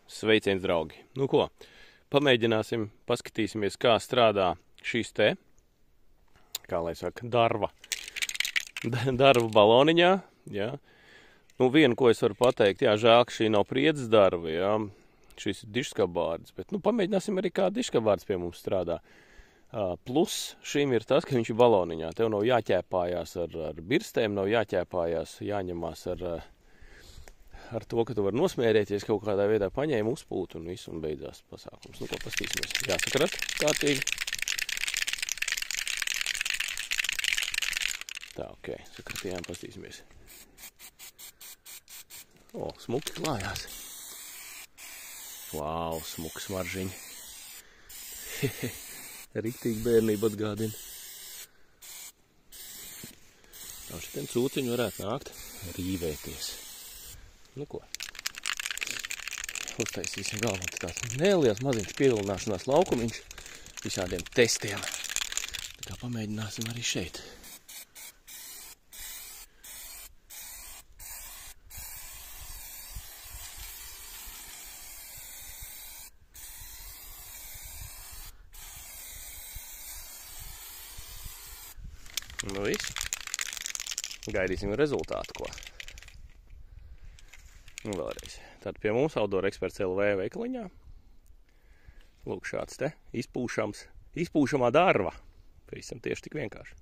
Sveiciens, draugi! Nu ko, pamēģināsim, paskatīsimies, kā strādā šīs te, kā lai saka, darva baloniņā, jā. Nu, vienu, ko es varu pateikt, jā, žēl, ka šī nav priedzes darva, jā. Šis ir diškabārds, bet, nu, pamēģināsim arī, kā diškabārds pie mums strādā. Plus šim ir tas, ka viņš ir baloniņā. Tev nav jāķēpājās ar birstēm, nav jāķēpājās, jāņemās ar to, ka tu vari nosmērēties, kaut kādā veidā paņēma uzpūt un visu, un beidzās pasākums. Nu, ko pastīsimies. Jāsakrat kārtīgi. Tā, ok, sakratījām, pastīsimies. O, smuki klājās. Vau, smuki smaržiņi. Riktīgi bērnība atgādina. Tā šitiem cūciņu varētu nākt rīvēties. Nu ko, uztaisīsim galvā tāds neliels maziņš pievilināšanās laukumiņš visādiem testiem. Tā kā pamēģināsim arī šeit. Nu viss. Gaidīsim rezultātu, ko. Un vēlreiz. Tad pie mums Outdoor Experts LV veikaliņā. Lūk, šāds te izpūšamā darva. Pavisam tieši tik vienkārši.